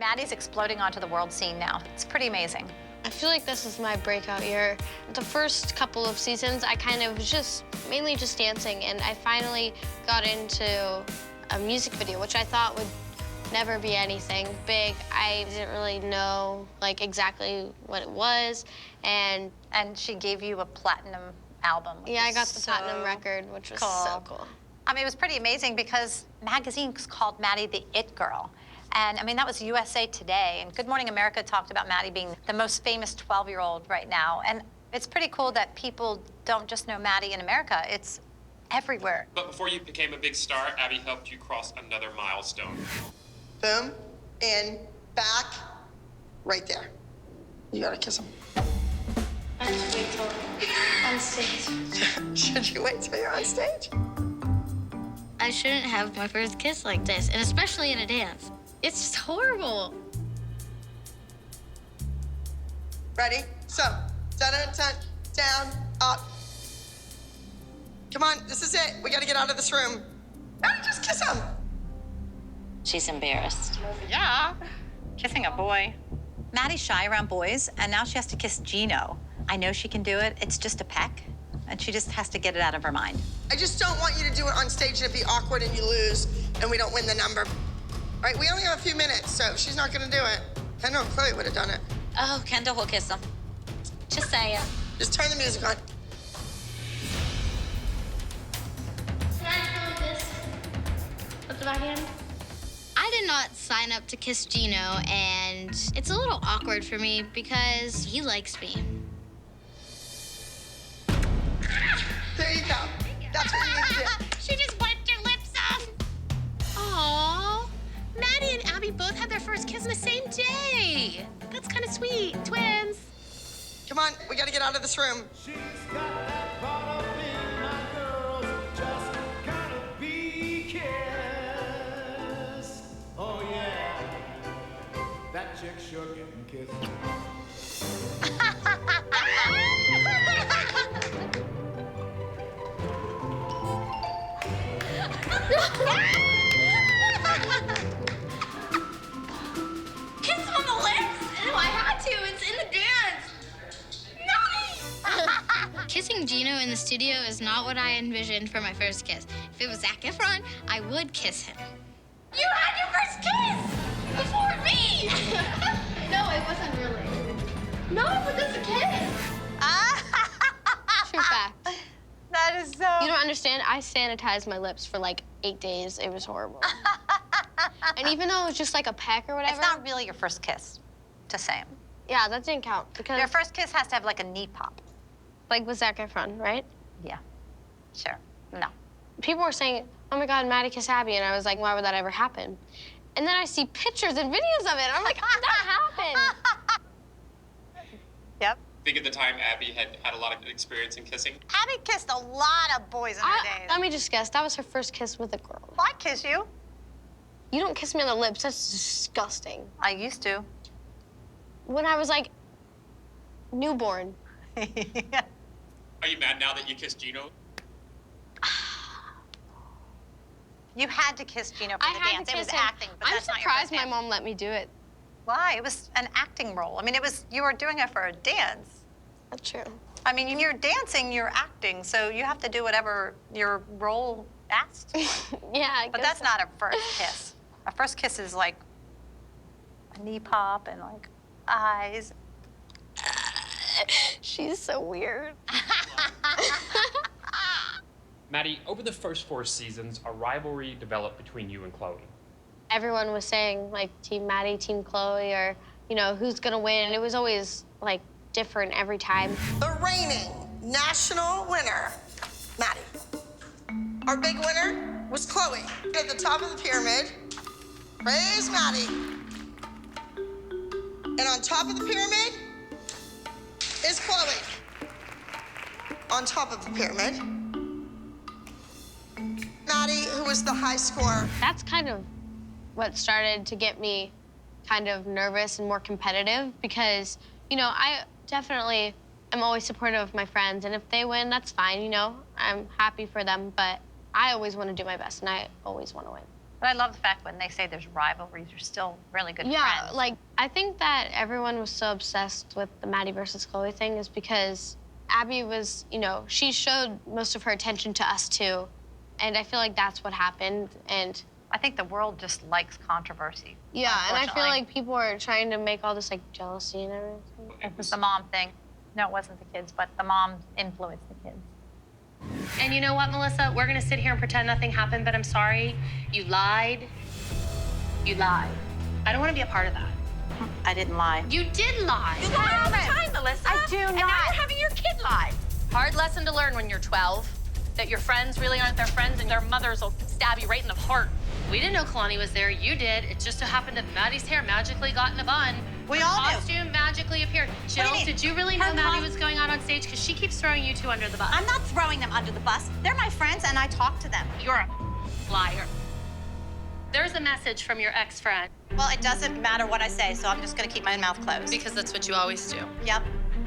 Maddie's exploding onto the world scene now. It's pretty amazing. I feel like this is my breakout year. The first couple of seasons, I kind of was just mainly just dancing, and I finally got into a music video, which I thought would never be anything big. I didn't really know, like, exactly what it was, and she gave you a platinum album. Yeah, I got the platinum record, which was so cool. I mean, it was pretty amazing because magazines called Maddie the It Girl. And I mean, that was USA Today. And Good Morning America talked about Maddie being the most famous 12-year-old right now. And it's pretty cool that people don't just know Maddie in America. It's everywhere. But before you became a big star, Abby helped you cross another milestone. Boom, in, back, right there. You gotta kiss him. I have to wait till on stage. Should you wait till you're on stage? I shouldn't have my first kiss like this, and especially in a dance. It's just horrible. Ready? So, dun-dun-dun, down, up. Come on, this is it. We gotta get out of this room. Maddie, just kiss him. She's embarrassed. Yeah, kissing a boy. Maddie's shy around boys, and now she has to kiss Gino. I know she can do it. It's just a peck, and she just has to get it out of her mind. I just don't want you to do it on stage and it be awkward and you lose and we don't win the number. All right, we only have a few minutes, so she's not gonna do it. I know Chloe would have done it. Oh, Kendall will kiss him. Just saying. Just turn the music on. Can I do this with my hand? I did not sign up to kiss Gino, and it's a little awkward for me because he likes me. There you go. That's what you need to do. She just wiped her lips off. Aww. Maddie and Abby both had their first kiss on the same day. That's kind of sweet. Twins. Come on, we gotta get out of this room. She's got that bottle in my girls, just gotta be kissed. Oh yeah, that chick sure getting kissed. Kiss him on the lips? No, I had to. It's in the dance. Kissing Gino in the studio is not what I envisioned for my first kiss. If it was Zac Efron, I would kiss him. You had your first kiss before me. No, it wasn't really. No, but that's a kiss. True fact. That is so... You don't understand. I sanitized my lips for like 8 days. It was horrible. And even though it was just like a peck or whatever. It's not really your first kiss, to say. Yeah, that didn't count because. Your first kiss has to have like a knee pop. Like with Zac Efron, right? Yeah, sure. No. People were saying, oh my God, Maddie kissed Abby. And I was like, why would that ever happen? And then I see pictures and videos of it. And I'm like, how did that happen? Yep. I think at the time, Abby had a lot of experience in kissing. Abby kissed a lot of boys in her days. Let me just guess. That was her first kiss with a girl. Well, I kiss you. You don't kiss me on the lips. That's disgusting. I used to. When I was like newborn. Are you mad now that you kissed Gino? You had to kiss Gino for the dance. It was acting, but I'm that's not your surprised first my dance. mom let me do it. Why? It was an acting role. I mean, you were doing it for a dance. That's true. I mean, you're dancing, you're acting, so you have to do whatever your role asked. Yeah, But that's not a first kiss. A first kiss is like a knee pop and like eyes. She's so weird. Maddie, over the first 4 seasons, a rivalry developed between you and Chloe. Everyone was saying, like, Team Maddie, Team Chloe, or, you know, who's gonna win. And it was always, like, different every time. The reigning national winner, Maddie. Our big winner was Chloe. At the top of the pyramid, praise Maddie. And on top of the pyramid is Chloe. On top of the pyramid, Maddie, who was the high scorer. That's kind of what started to get me kind of nervous and more competitive because, you know, I definitely am always supportive of my friends, and if they win, that's fine, you know. I'm happy for them, but I always want to do my best, and I always want to win. But I love the fact when they say there's rivalries, you're still really good Yeah, friends. like, I think that everyone was so obsessed with the Maddie versus Chloe thing is because Abby was, you know, she showed most of her attention to us too. And I feel like that's what happened. And I think the world just likes controversy. yeah, and I feel unfortunately. like people are trying to make all this like jealousy and everything. It was the mom thing. No, it wasn't the kids, but the mom influenced the kids. And you know what, Melissa? We're gonna sit here and pretend nothing happened, but I'm sorry. You lied. You lied. I don't wanna be a part of that. I didn't lie. You did lie. You lie all the time, Melissa. I do And not. now you're having your kid lie. Hard lesson to learn when you're 12, that your friends really aren't their friends and their mothers will stab you right in the heart. We didn't know Kalani was there. You did. It just so happened that Maddie's hair magically got in a bun. We Her all knew. costume magically appeared. Jill, mean? did you really Her know Maddie mom- was going out on stage? Because she keeps throwing you two under the bus. I'm not throwing them under the bus. They're my friends, and I talk to them. You're a liar. There's a message from your ex-friend. Well, it doesn't matter what I say, so I'm just going to keep my mouth closed. Because that's what you always do. Yep.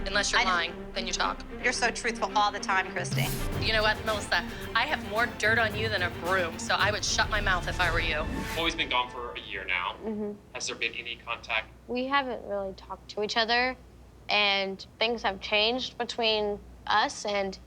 Unless you're I know. lying, then you talk. You're so truthful all the time, Christy. You know what, Melissa? I have more dirt on you than a broom, so I would shut my mouth if I were you. Chloe's been gone for a year now. Has there been any contact? We haven't really talked to each other, and things have changed between us. And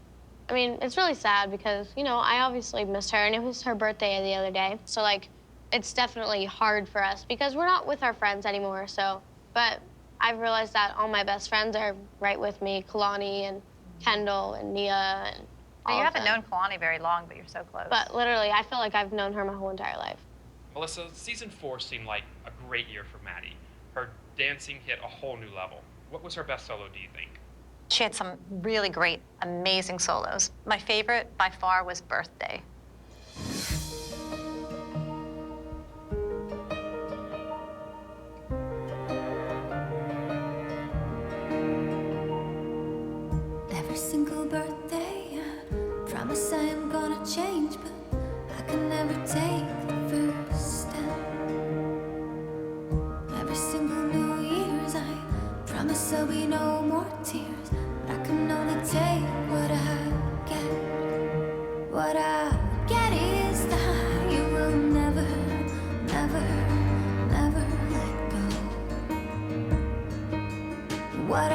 I mean, it's really sad because, you know, I obviously missed her, and it was her birthday the other day. So, like, it's definitely hard for us because we're not with our friends anymore. So, but I've realized that all my best friends are right with me, Kalani and Kendall and Nia and all You of haven't them. known Kalani very long, but you're so close. But literally, I feel like I've known her my whole entire life. Melissa, season 4 seemed like a great year for Maddie. Her dancing hit a whole new level. What was her best solo, do you think? She had some really great, amazing solos. My favorite by far was Birthday. Every single birthday, I promise I am gonna change, but I can never take the first step. Every single New Year's, I promise there'll be no more tears, but I can only take what I get. What I get is that you will never, never, never let go. What